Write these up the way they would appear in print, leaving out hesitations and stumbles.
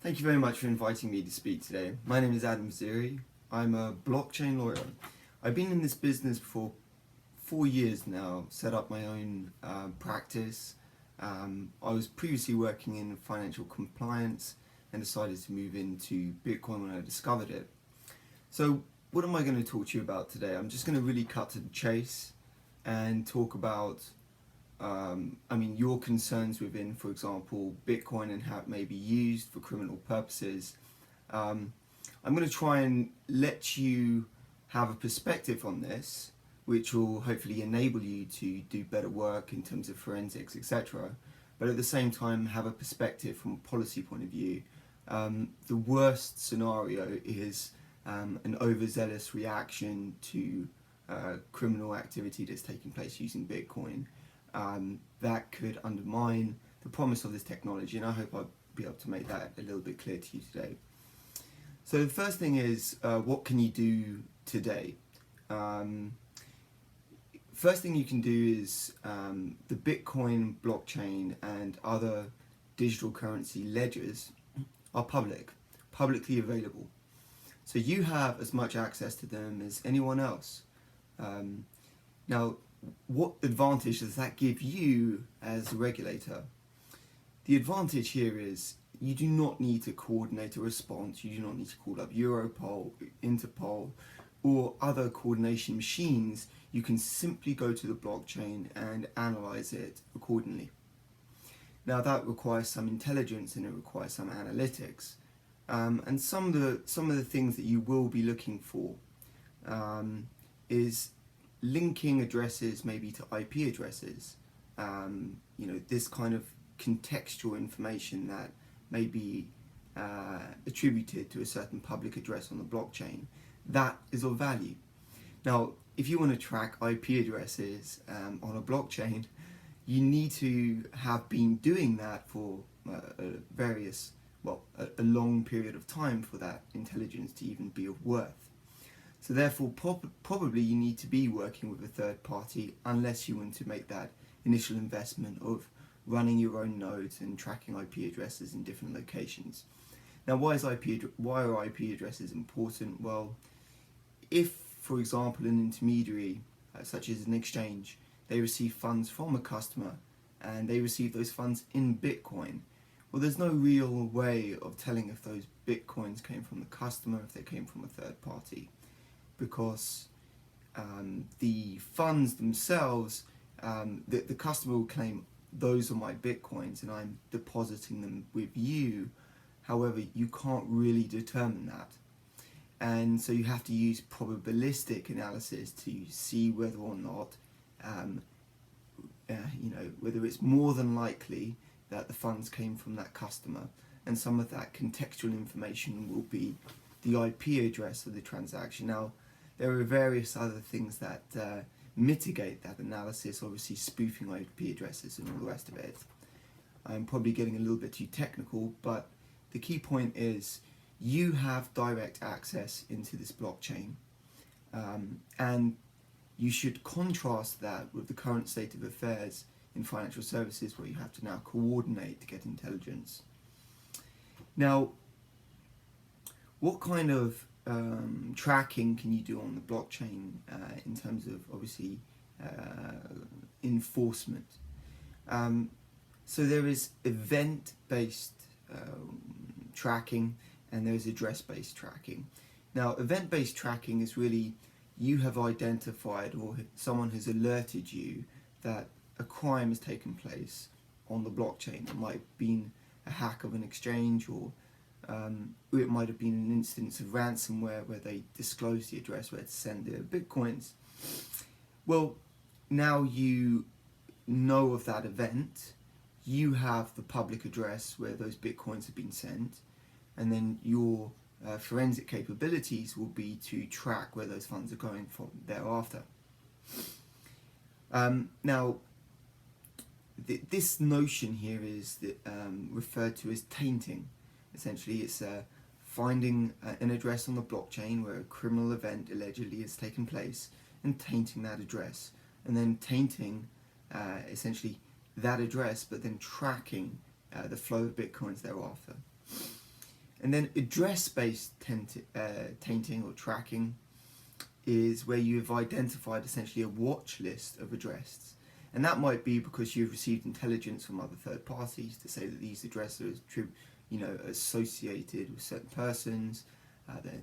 Thank you very much for inviting me to speak today. My name is Adam Ziri. I'm a blockchain lawyer. I've been in this business for 4 years now, set up my own practice. I was previously working in financial compliance and decided to move into Bitcoin when I discovered it. So what am I going to talk to you about today? I'm just going to really cut to the chase and talk about your concerns within, for example, Bitcoin and how it may be used for criminal purposes. I'm going to try and let you have a perspective on this, which will hopefully enable you to do better work in terms of forensics, etc. But at the same time, have a perspective from a policy point of view. The worst scenario is an overzealous reaction to criminal activity that's taking place using Bitcoin. That could undermine the promise of this technology, and I hope I'll be able to make that a little bit clear to you today. So the first thing is, what can you do today? First thing you can do is the Bitcoin blockchain and other digital currency ledgers are publicly available. So you have as much access to them as anyone else. Now, what advantage does that give you as a regulator? The advantage here is you do not need to coordinate a response, you do not need to call up Europol, Interpol, or other coordination machines. You can simply go to the blockchain and analyze it accordingly. Now that requires some intelligence and it requires some analytics. And some of the things that you will be looking for is linking addresses maybe to IP addresses. This kind of contextual information that may be attributed to a certain public address on the blockchain, that is of value. Now, if you want to track IP addresses on a blockchain, you need to have been doing that for a long period of time for that intelligence to even be of worth. So therefore, probably you need to be working with a third party unless you want to make that initial investment of running your own nodes and tracking IP addresses in different locations. Now, why are IP addresses important? Well, if, for example, an intermediary, such as an exchange, they receive funds from a customer and they receive those funds in Bitcoin, well, there's no real way of telling if those Bitcoins came from the customer, if they came from a third party, because the funds themselves, the customer will claim, those are my Bitcoins and I'm depositing them with you. However, you can't really determine that. And so you have to use probabilistic analysis to see whether or not, whether it's more than likely that the funds came from that customer. And some of that contextual information will be the IP address of the transaction. Now, there are various other things that mitigate that analysis, obviously spoofing IP addresses and all the rest of it. I'm probably getting a little bit too technical, but the key point is you have direct access into this blockchain, and you should contrast that with the current state of affairs in financial services, where you have to now coordinate to get intelligence. Now, what kind of tracking can you do on the blockchain in terms of, obviously, enforcement? So there is event-based tracking and there's address-based tracking. Now, event-based tracking is really, you have identified or someone has alerted you that a crime has taken place on the blockchain. It might have been a hack of an exchange, or it might have been an instance of ransomware where they disclosed the address where to send their Bitcoins. Well, now you know of that event, you have the public address where those Bitcoins have been sent, and then your forensic capabilities will be to track where those funds are going from thereafter. Now, this notion here is referred to as tainting. Essentially, it's finding an address on the blockchain where a criminal event allegedly has taken place and tainting that address, and then tainting essentially that address, but then tracking the flow of Bitcoins thereafter. And then address-based tainting or tracking is where you have identified essentially a watch list of addresses. And that might be because you've received intelligence from other third parties to say that these addresses are associated with certain persons.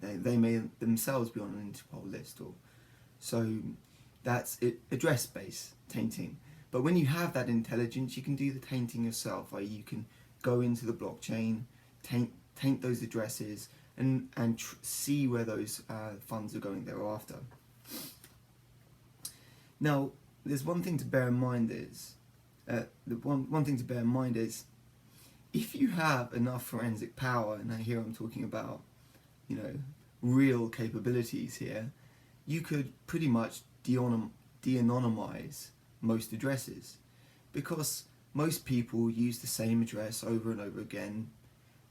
They may themselves be on an Interpol list, or so that's it, address-based tainting. But when you have that intelligence, you can do the tainting yourself, i.e. you can go into the blockchain, taint those addresses, and see where those funds are going thereafter. Now, there's one thing to bear in mind is, one thing to bear in mind is, if you have enough forensic power, and here I'm talking about, real capabilities here, you could pretty much de-anonymize most addresses, because most people use the same address over and over again,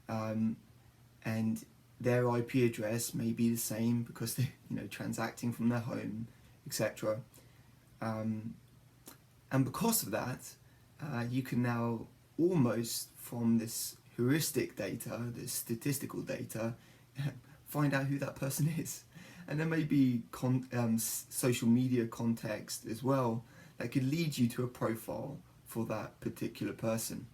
and their IP address may be the same because they're transacting from their home, etc. And because of that, you can now almost, from this heuristic data, this statistical data, find out who that person is. And there may be social media context as well that could lead you to a profile for that particular person.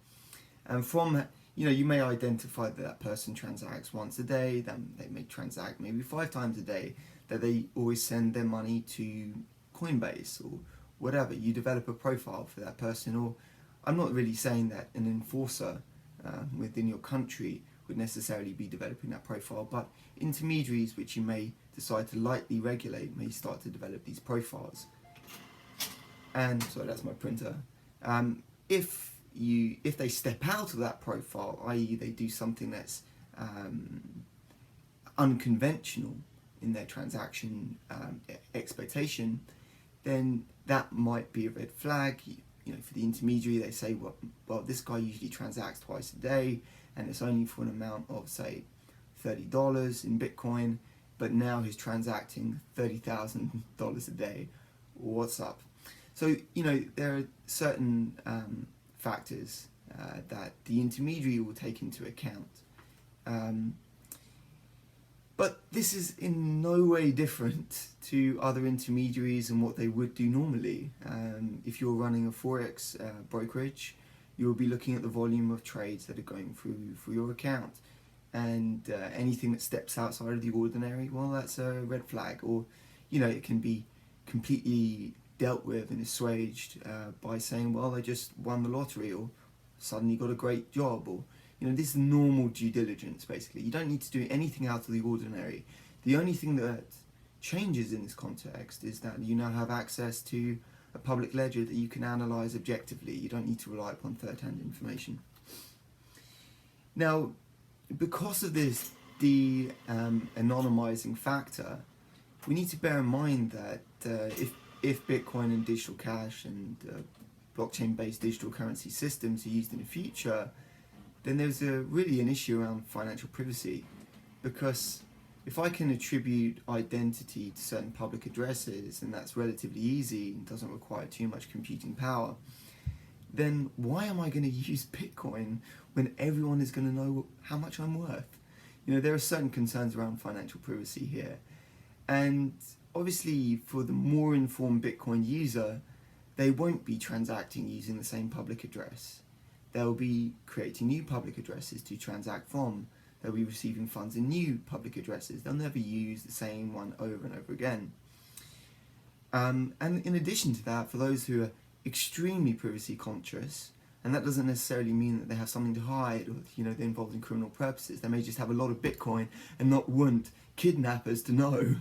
And from you may identify that that person transacts once a day, then they may transact maybe 5 times a day, that they always send their money to Coinbase or whatever. You develop a profile for that person, or I'm not really saying that an enforcer within your country would necessarily be developing that profile, but intermediaries which you may decide to lightly regulate may start to develop these profiles. And sorry, that's my printer. If they step out of that profile, i.e. they do something that's unconventional in their transaction expectation, then that might be a red flag. For the intermediary, they say, well, this guy usually transacts twice a day, and it's only for an amount of, say, $30 in Bitcoin, but now he's transacting $30,000 a day. What's up? So, there are certain factors that the intermediary will take into account. But this is in no way different to other intermediaries and what they would do normally. If you're running a Forex brokerage, you'll be looking at the volume of trades that are going through your account. And anything that steps outside of the ordinary, well, that's a red flag. Or, it can be completely dealt with and assuaged by saying, well, I just won the lottery, or suddenly got a great job, or this is normal due diligence. Basically, you don't need to do anything out of the ordinary. The only thing that changes in this context is that you now have access to a public ledger that you can analyze objectively. You don't need to rely upon third-hand information. Now, because of this anonymizing factor, we need to bear in mind that if Bitcoin and digital cash and blockchain-based digital currency systems are used in the future, then there's really an issue around financial privacy. Because if I can attribute identity to certain public addresses, and that's relatively easy and doesn't require too much computing power, then why am I going to use Bitcoin when everyone is going to know how much I'm worth? There are certain concerns around financial privacy here. And obviously, for the more informed Bitcoin user, they won't be transacting using the same public address. They'll be creating new public addresses to transact from. They'll be receiving funds in new public addresses. They'll never use the same one over and over again. And in addition to that, for those who are extremely privacy conscious, and that doesn't necessarily mean that they have something to hide, or they're involved in criminal purposes. They may just have a lot of Bitcoin and not want kidnappers to know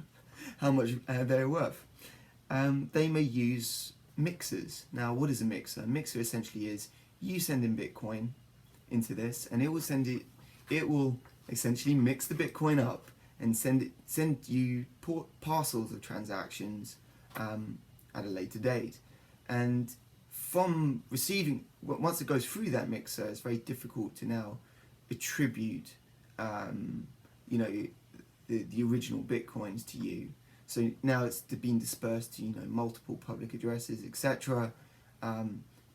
how much they're worth. They may use mixers. Now, what is a mixer? A mixer essentially is you send in Bitcoin into this, and it will essentially mix the Bitcoin up and send you parcels of transactions at a later date. And from receiving, once it goes through that mixer, it's very difficult to now attribute the original Bitcoins to you. So now it's being dispersed to multiple public addresses, etc.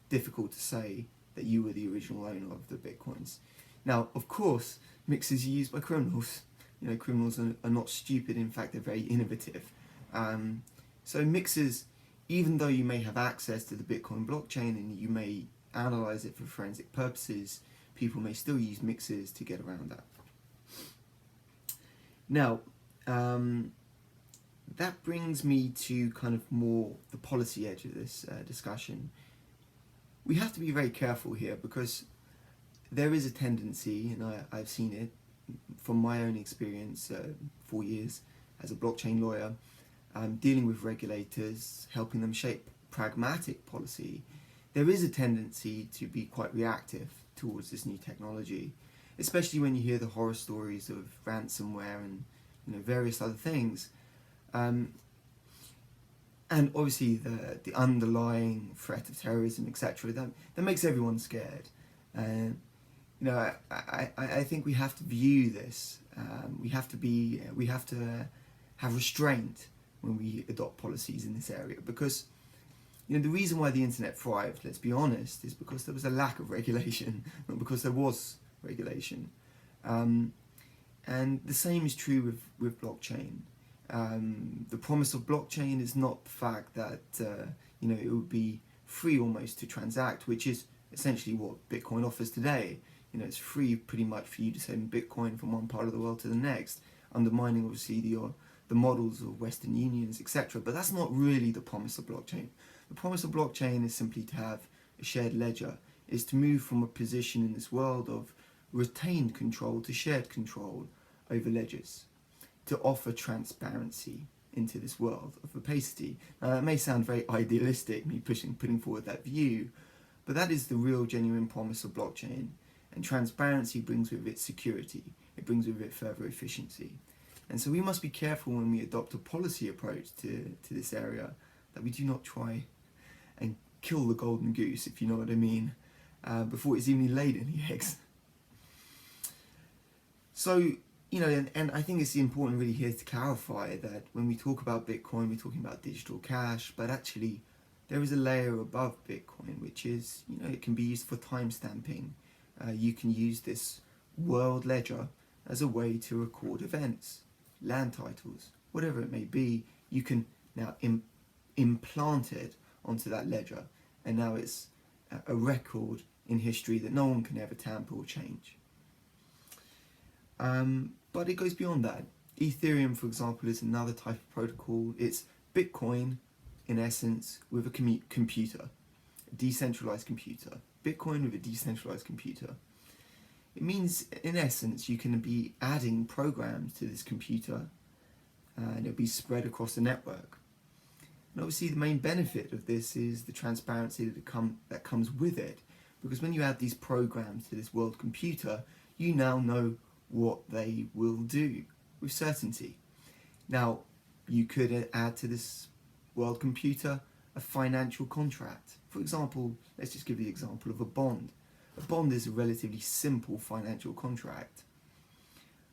Difficult to say that you were the original owner of the Bitcoins. Now, of course, mixers are used by criminals. You know, criminals are not stupid. In fact, they're very innovative. So mixers, even though you may have access to the Bitcoin blockchain and you may analyze it for forensic purposes, people may still use mixers to get around that. Now, that brings me to kind of more the policy edge of this discussion. We have to be very careful here because there is a tendency, and I've seen it from my own experience, 4 years as a blockchain lawyer, dealing with regulators, helping them shape pragmatic policy. There is a tendency to be quite reactive towards this new technology, especially when you hear the horror stories of ransomware and various other things. And obviously the underlying threat of terrorism, etc., that makes everyone scared. And I think we have to view this. We have to have restraint when we adopt policies in this area, because the reason why the internet thrived, let's be honest, is because there was a lack of regulation, not because there was regulation. And the same is true with blockchain. The promise of blockchain is not the fact that it would be free almost to transact, which is essentially what Bitcoin offers today. It's free pretty much for you to send Bitcoin from one part of the world to the next, undermining obviously the models of Western unions, etc. But that's not really the promise of blockchain. The promise of blockchain is simply to have a shared ledger, is to move from a position in this world of retained control to shared control over ledgers, to offer transparency into this world of opacity. Now that may sound very idealistic, me putting forward that view, but that is the real genuine promise of blockchain. And transparency brings with it security, it brings with it further efficiency. And so we must be careful when we adopt a policy approach to this area, that we do not try and kill the golden goose, if you know what I mean, before it's even laid any eggs. So, and I think it's important really here to clarify that when we talk about Bitcoin, we're talking about digital cash, but actually there is a layer above Bitcoin, which is, it can be used for timestamping. You can use this world ledger as a way to record events, land titles, whatever it may be. You can now implant it onto that ledger, and now it's a record in history that no one can ever tamper or change. But it goes beyond that. Ethereum, for example, is another type of protocol. It's Bitcoin, in essence, with a computer, a decentralized computer. Bitcoin with a decentralized computer. It means, in essence, you can be adding programs to this computer, and it'll be spread across the network. And obviously, the main benefit of this is the transparency that comes with it, because when you add these programs to this world computer, you now know what they will do with certainty. Now, you could add to this world computer a financial contract. For example, let's just give the example of a bond. A bond is a relatively simple financial contract.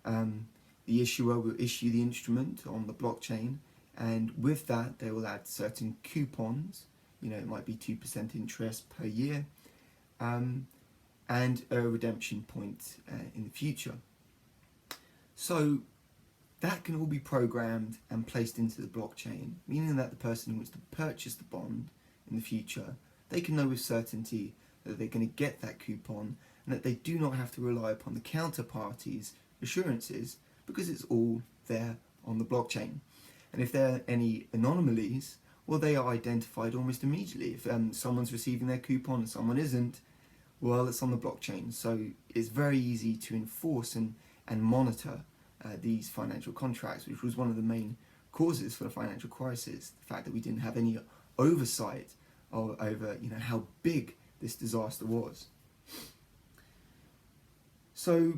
The issuer will issue the instrument on the blockchain, and with that they will add certain coupons. It might be 2% interest per year, and a redemption point in the future. So that can all be programmed and placed into the blockchain, meaning that the person who wants to purchase the bond in the future, they can know with certainty that they're going to get that coupon, and that they do not have to rely upon the counterparty's assurances, because it's all there on the blockchain. And if there are any anomalies, well, they are identified almost immediately. If someone's receiving their coupon and someone isn't, well, it's on the blockchain. So it's very easy to enforce and monitor these financial contracts, which was one of the main causes for the financial crisis, the fact that we didn't have any oversight over how big this disaster was. So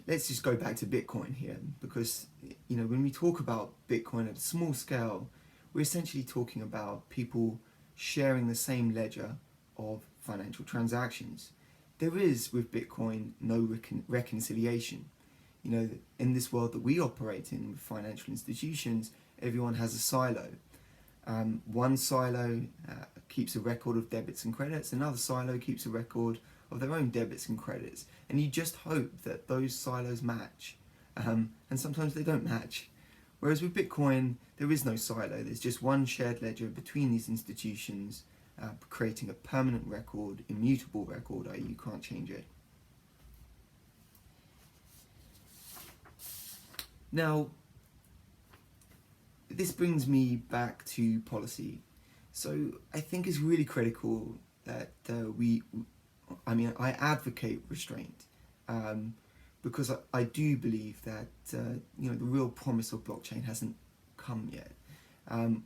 let's just go back to Bitcoin here, because when we talk about Bitcoin at a small scale, we're essentially talking about people sharing the same ledger of financial transactions. There is, with Bitcoin, no reconciliation. In this world that we operate in with financial institutions, everyone has a silo. One silo keeps a record of debits and credits, another silo keeps a record of their own debits and credits, and you just hope that those silos match, and sometimes they don't match. Whereas with Bitcoin, there is no silo, there's just one shared ledger between these institutions, creating a permanent record, immutable record, i.e. you can't change it. Now, this brings me back to policy. So I think it's really critical that I advocate restraint, because I do believe that the real promise of blockchain hasn't come yet.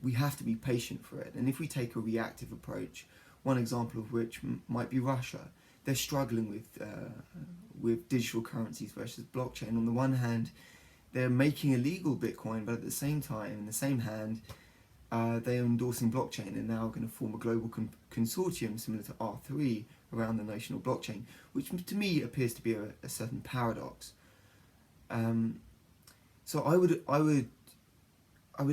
We have to be patient for it, and if we take a reactive approach, one example of which might be Russia, they're struggling with digital currencies versus blockchain. On the one hand, they're making illegal Bitcoin, but at the same time, in the same hand, they are endorsing blockchain and now going to form a global consortium similar to R3 around the notion of blockchain, which to me appears to be a certain paradox. So I would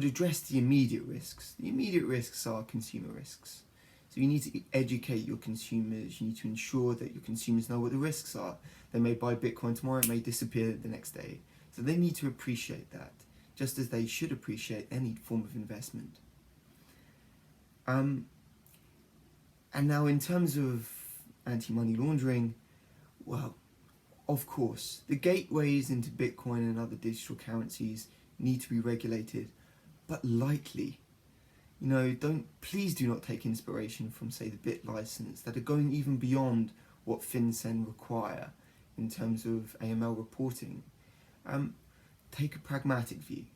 address the immediate risks. The immediate risks are consumer risks. So you need to educate your consumers. You need to ensure that your consumers know what the risks are. They may buy Bitcoin tomorrow, it may disappear the next day. So they need to appreciate that, just as they should appreciate any form of investment. And now in terms of anti-money laundering, well, of course, the gateways into Bitcoin and other digital currencies need to be regulated, but lightly. Please do not take inspiration from, say, the BitLicense that are going even beyond what FinCEN require in terms of AML reporting. Take a pragmatic view.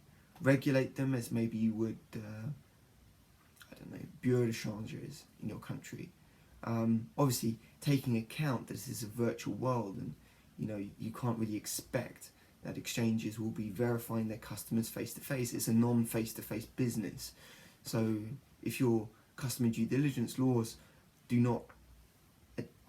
Regulate them as maybe you would, bureau de changes in your country. Obviously, taking account that this is a virtual world, and you can't really expect that exchanges will be verifying their customers face to face. It's a non-face-to-face business. So if your customer due diligence laws do not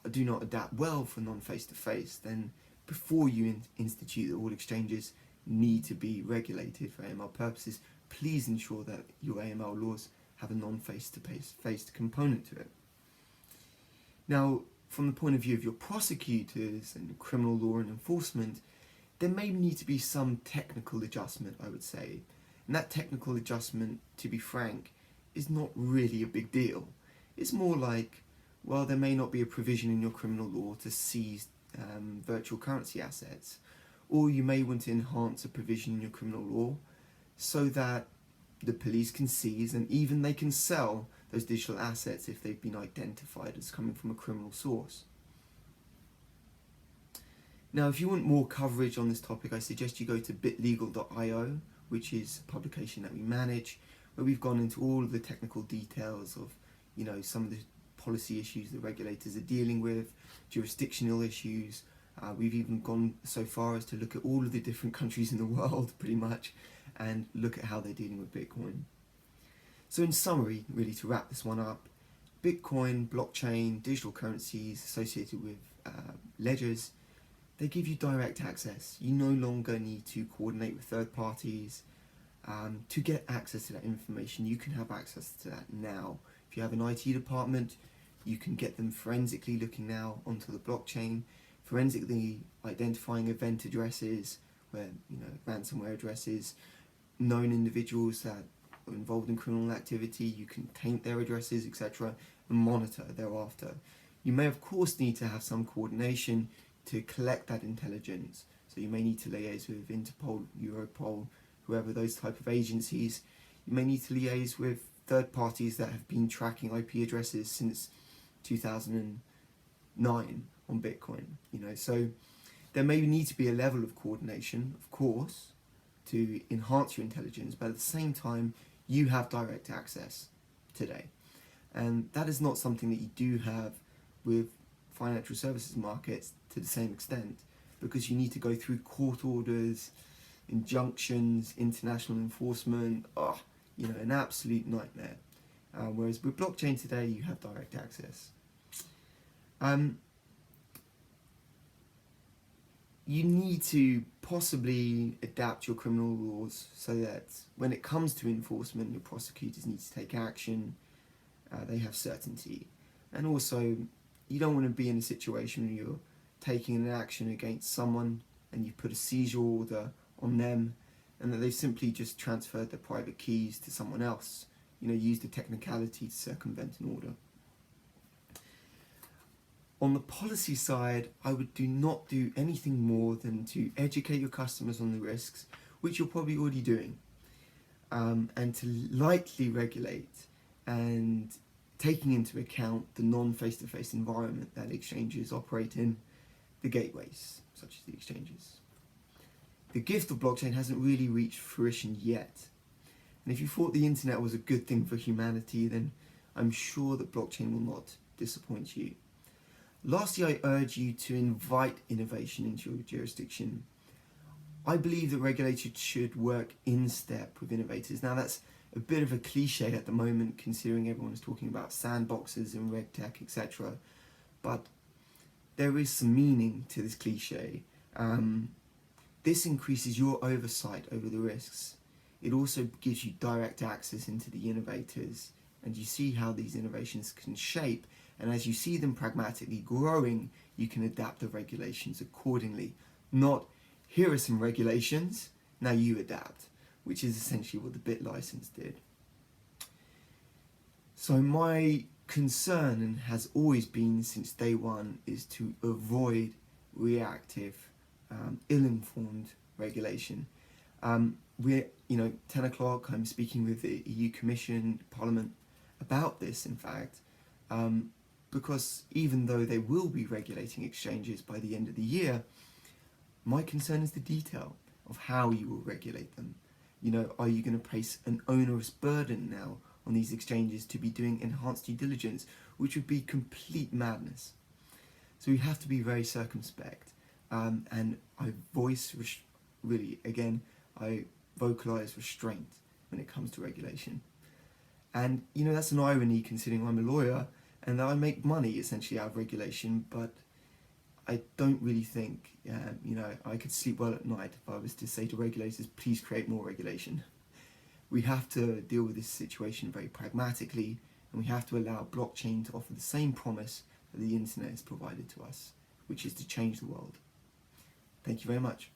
adapt well for non-face-to-face, then before you institute that all exchanges need to be regulated for AML purposes, please ensure that your AML laws have a non-face-to-face component to it. Now, from the point of view of your prosecutors and criminal law and enforcement, there may need to be some technical adjustment, I would say. And that technical adjustment, to be frank, is not really a big deal. It's more like, well, there may not be a provision in your criminal law to seize virtual currency assets, or you may want to enhance a provision in your criminal law so that the police can seize and even they can sell those digital assets if they've been identified as coming from a criminal source. Now, if you want more coverage on this topic, I suggest you go to bitlegal.io, which is a publication that we manage, where we've gone into all of the technical details of, some of the policy issues the regulators are dealing with, jurisdictional issues. We've even gone so far as to look at all of the different countries in the world, pretty much, and look at how they're dealing with Bitcoin. So in summary, really to wrap this one up, Bitcoin, blockchain, digital currencies associated with ledgers, they give you direct access. You no longer need to coordinate with third parties to get access to that information. You can have access to that now. If you have an IT department, you can get them forensically looking now onto the blockchain, forensically identifying event addresses, where ransomware addresses, known individuals that are involved in criminal activity. You can taint their addresses, etc., and monitor thereafter. You may of course need to have some coordination to collect that intelligence. So you may need to liaise with Interpol, Europol, whoever those type of agencies. You may need to liaise with third parties that have been tracking IP addresses since 2009 on Bitcoin. So there may need to be a level of coordination, of course, to enhance your intelligence, but at the same time, you have direct access today. And that is not something that you do have with financial services markets to the same extent, because you need to go through court orders, injunctions, international enforcement, an absolute nightmare. Whereas with blockchain today, you have direct access. You need to possibly adapt your criminal laws so that when it comes to enforcement, your prosecutors need to take action, they have certainty. And also, you don't want to be in a situation where you're taking an action against someone and you put a seizure order on them, and that they've simply just transferred their private keys to someone else, use the technicality to circumvent an order. On the policy side, I would not do anything more than to educate your customers on the risks, which you're probably already doing, and to lightly regulate and taking into account the non-face-to-face environment that exchanges operate in, the gateways, such as the exchanges. The gift of blockchain hasn't really reached fruition yet. And if you thought the internet was a good thing for humanity, then I'm sure that blockchain will not disappoint you. Lastly, I urge you to invite innovation into your jurisdiction. I believe that regulators should work in step with innovators. Now, that's a bit of a cliche at the moment, considering everyone's talking about sandboxes and RegTech, etc. But there is some meaning to this cliche. This increases your oversight over the risks. It also gives you direct access into the innovators, and you see how these innovations can shape, and as you see them pragmatically growing, you can adapt the regulations accordingly. Not, here are some regulations, now you adapt, which is essentially what the BitLicense did. So my concern, and has always been since day one, is to avoid reactive, ill-informed regulation. We're, 10 o'clock, I'm speaking with the EU Commission, Parliament, about this, in fact, because even though they will be regulating exchanges by the end of the year, my concern is the detail of how you will regulate them. Are you going to place an onerous burden now on these exchanges to be doing enhanced due diligence, which would be complete madness? So we have to be very circumspect, and I vocalize restraint when it comes to regulation. And that's an irony, considering I'm a lawyer and that I make money essentially out of regulation, but I don't really think I could sleep well at night if I was to say to regulators, please create more regulation. We have to deal with this situation very pragmatically, and we have to allow blockchain to offer the same promise that the internet has provided to us, which is to change the world. Thank you very much.